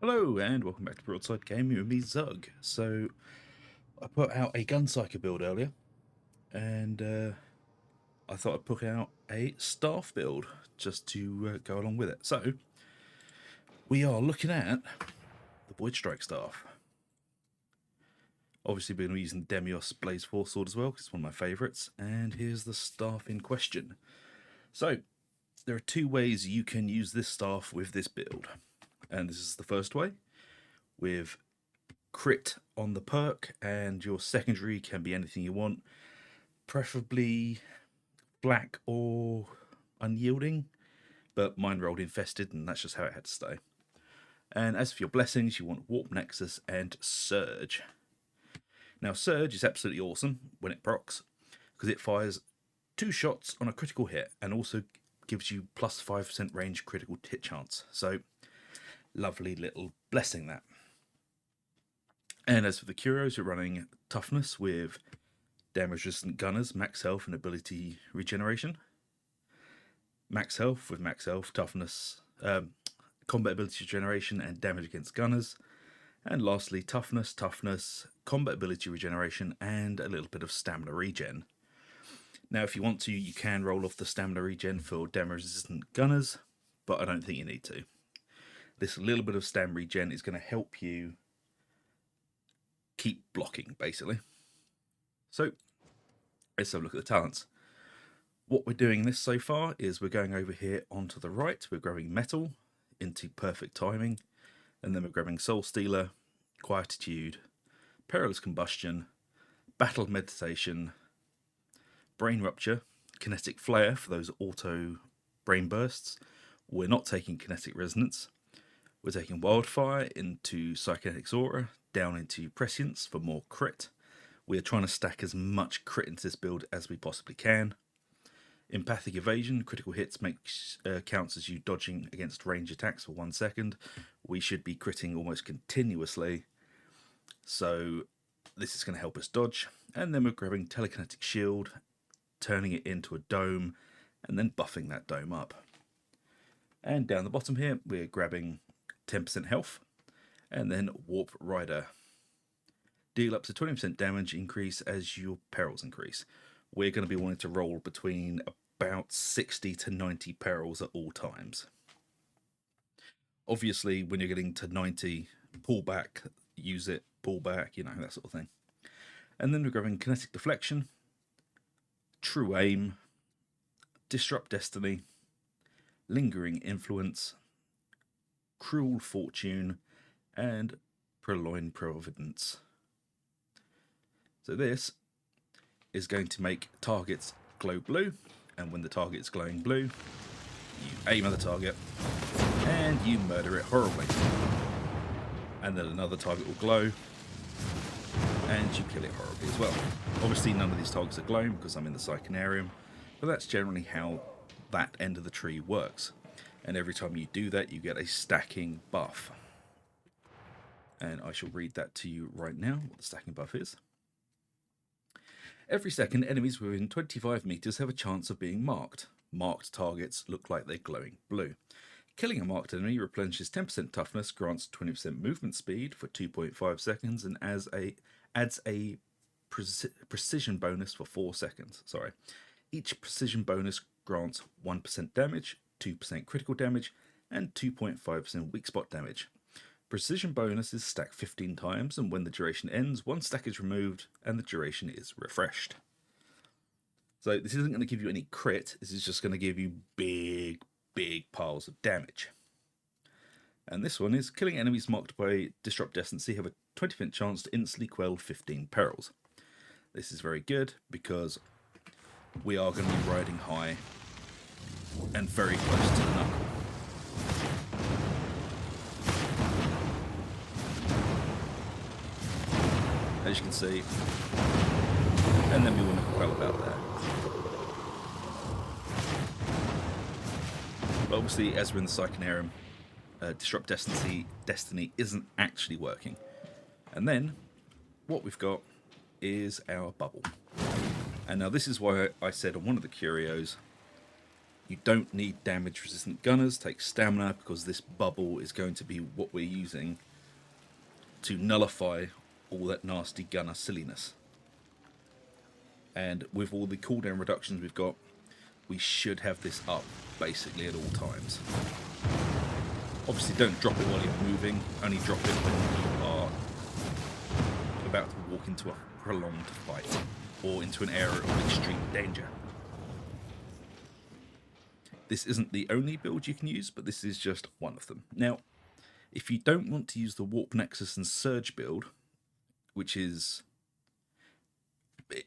Hello and welcome back to Broadside Gaming with me, Zug. So, I put out a gun Psyker build earlier, and I thought I'd put out a staff build just to go along with it. So, we are looking at the Voidstrike staff. Obviously, we're going to be using the Demios Blaze Force Sword as well, because it's one of my favourites. And here's the staff in question. So, there are two ways you can use this staff with this build. And this is the first way, with crit on the perk, and your secondary can be anything you want, preferably black or unyielding, but mine rolled infested, and that's just how it had to stay. And as for your blessings, you want Warp Nexus and Surge. Now, Surge is absolutely awesome when it procs, because it fires 2 shots on a critical hit and also gives you plus 5% range critical hit chance. So, lovely little blessing that. And as for the Curios, you're running Toughness with damage resistant gunners, max health and ability regeneration. Max health with max health, toughness, combat ability regeneration and damage against gunners. And lastly, toughness, combat ability regeneration and a little bit of stamina regen. Now, if you want to, you can roll off the stamina regen for damage resistant gunners, but I don't think you need to. This little bit of stamina regen is going to help you keep blocking, basically. So, let's have a look at the talents. What we're doing in this so far is we're going over here onto the right, we're grabbing Metal into Perfect Timing, and then we're grabbing Soul Stealer, Quietude, Perilous Combustion, Battle Meditation, Brain Rupture, Kinetic Flare for those auto brain bursts. We're not taking Kinetic Resonance. We're taking Wildfire into Psychic Aura, down into Prescience for more crit. We are trying to stack as much crit into this build as we possibly can. Empathic Evasion, critical hits counts as you dodging against range attacks for 1 second. We should be critting almost continuously, so this is going to help us dodge. And then we're grabbing Telekinetic Shield, turning it into a dome, and then buffing that dome up. And down the bottom here, we're grabbing 10% health, and then Warp Rider. Deal up to 20% damage increase as your perils increase. We're going to be wanting to roll between about 60 to 90 perils at all times. Obviously, when you're getting to 90, pull back, use it, pull back, that sort of thing. And then we're grabbing Kinetic Deflection, True Aim, Disrupt Destiny, Lingering Influence, Cruel Fortune, and Purloin Providence. So this is going to make targets glow blue, and when the target is glowing blue, you aim at the target and you murder it horribly. And then another target will glow and you kill it horribly as well. Obviously none of these targets are glowing because I'm in the Psychenarium, but that's generally how that end of the tree works. And every time you do that, you get a stacking buff. And I shall read that to you right now, what the stacking buff is. Every second, enemies within 25 meters have a chance of being marked. Marked targets look like they're glowing blue. Killing a marked enemy replenishes 10% toughness, grants 20% movement speed for 2.5 seconds, and adds a precision bonus for 4 seconds. Each precision bonus grants 1% damage, 2% critical damage, and 2.5% weak spot damage. Precision bonus is stacked 15 times, and when the duration ends, 1 stack is removed and the duration is refreshed. So this isn't going to give you any crit, this is just going to give you big piles of damage. And this one is killing enemies marked by Disrupt Destiny have a 20% chance to instantly quell 15 perils. This is very good because we are going to be riding high and very close to the knuckle. As you can see, and then we want to quell about there. But obviously, as we're in the Psychenarium, Disrupt Destiny isn't actually working. And then, what we've got is our bubble. And now this is why I said on one of the curios, You don't need damage resistant gunners. Take stamina, because this bubble is going to be what we're using to nullify all that nasty gunner silliness. And with all the cooldown reductions we've got, we should have this up basically at all times. Obviously don't drop it while you're moving, only drop it when you are about to walk into a prolonged fight or into an area of extreme danger. This isn't the only build you can use, but this is just one of them. Now, if you don't want to use the Warp Nexus and Surge build, which is...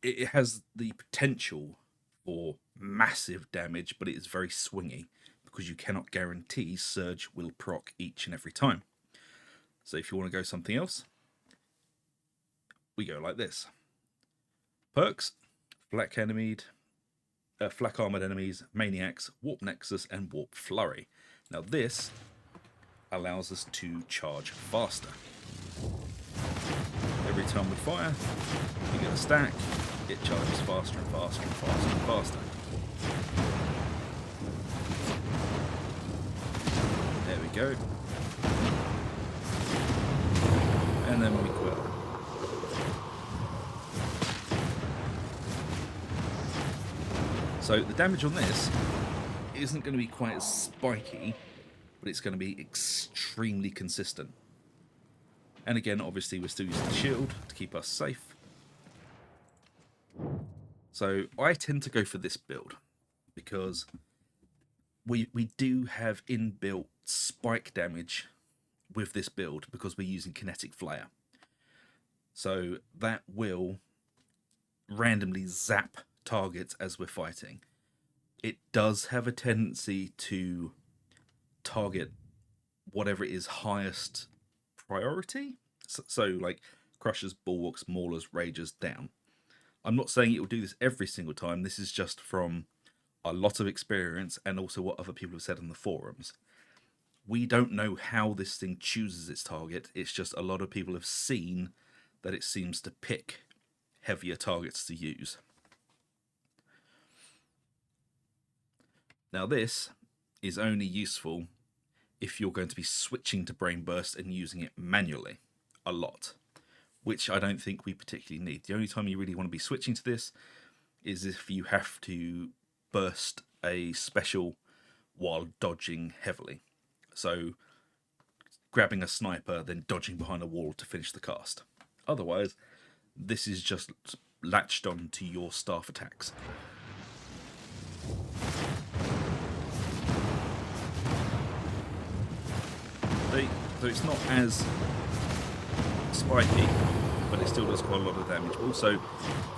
it has the potential for massive damage, but it is very swingy, because you cannot guarantee Surge will proc each and every time. So if you want to go something else, we go like this. Perks, Flak armored enemies, Maniacs, Warp Nexus, and Warp Flurry. Now this allows us to charge faster. Every time we fire, you get a stack, it charges faster and faster and faster and faster. There we go. And then we quit. So the damage on this isn't going to be quite as spiky, but it's going to be extremely consistent. And again, obviously we're still using the shield to keep us safe. So I tend to go for this build because we do have inbuilt spike damage with this build because we're using Kinetic Flare. So that will randomly zap targets as we're fighting. It does have a tendency to target whatever is highest priority. So like Crushers, Bulwarks, Maulers, Ragers down. I'm not saying it will do this every single time. This is just from a lot of experience and also what other people have said on the forums. We don't know how this thing chooses its target. It's just a lot of people have seen that it seems to pick heavier targets to use. Now this is only useful if you're going to be switching to Brain Burst and using it manually a lot, which I don't think we particularly need. The only time you really want to be switching to this is if you have to burst a special while dodging heavily. So grabbing a sniper, then dodging behind a wall to finish the cast. Otherwise, this is just latched on to your staff attacks. So it's not as spiky, but it still does quite a lot of damage. Also,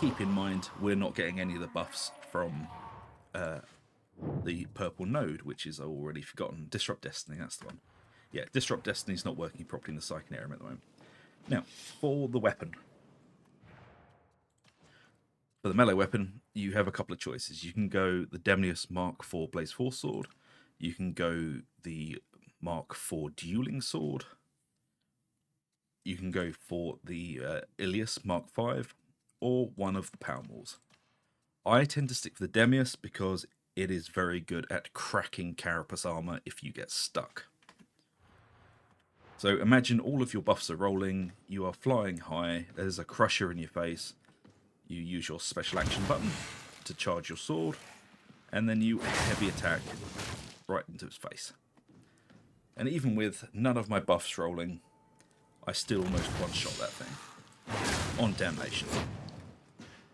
keep in mind, we're not getting any of the buffs from the purple node, which is, I've already forgotten, Disrupt Destiny, that's the one. Yeah, Disrupt Destiny is not working properly in the Psyker area at the moment. Now, for the weapon. For the melee weapon, you have a couple of choices. You can go the Demnius Mark IV Blaze Force Sword. You can go the Mark IV Dueling Sword. You can go for the Ilias Mark V, or one of the Power Maws. I tend to stick with the Demnius because it is very good at cracking carapace armor if you get stuck. So imagine all of your buffs are rolling, you are flying high, there's a crusher in your face, you use your special action button to charge your sword, and then you heavy attack right into its face. And even with none of my buffs rolling, I still almost one-shot that thing on damnation.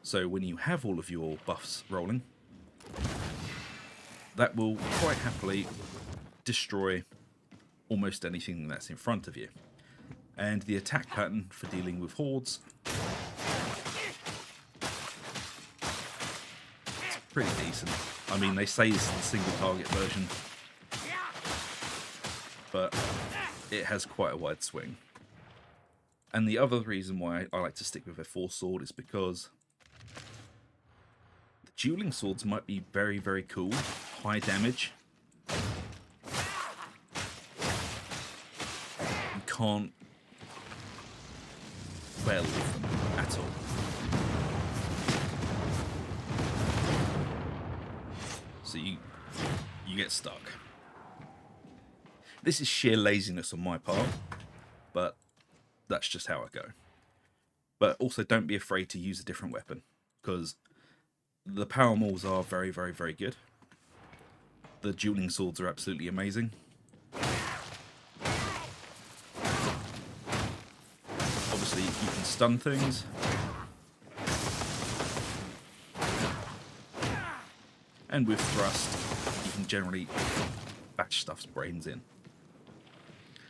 So when you have all of your buffs rolling, that will quite happily destroy almost anything that's in front of you. And the attack pattern for dealing with hordes, it's pretty decent. I mean, they say it's the single target version, but it has quite a wide swing. And the other reason why I like to stick with a Force Sword is because the dueling swords might be very, very cool, high damage. You can't well with them at all. So you get stuck. This is sheer laziness on my part, but that's just how I go. But also don't be afraid to use a different weapon, because the power mauls are very, very, very good. The dueling swords are absolutely amazing. Obviously, you can stun things. And with thrust, you can generally bash stuff's brains in.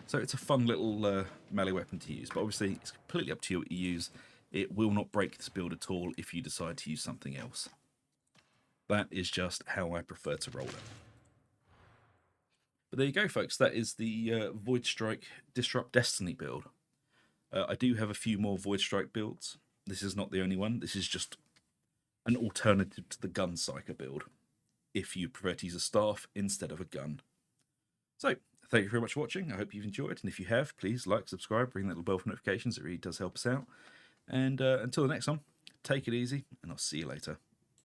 So it's a fun little melee weapon to use, but obviously it's completely up to you what you use. It will not break this build at all if you decide to use something else. That is just how I prefer to roll it. But there you go, folks. That is the Voidstrike Disrupt Destiny build. I do have a few more Voidstrike builds. This is not the only one. This is just an alternative to the gun Psyker build, if you prefer to use a staff instead of a gun. So, thank you very much for watching. I hope you've enjoyed. And if you have, please like, subscribe, ring that little bell for notifications. It really does help us out. And until the next one, take it easy, and I'll see you later.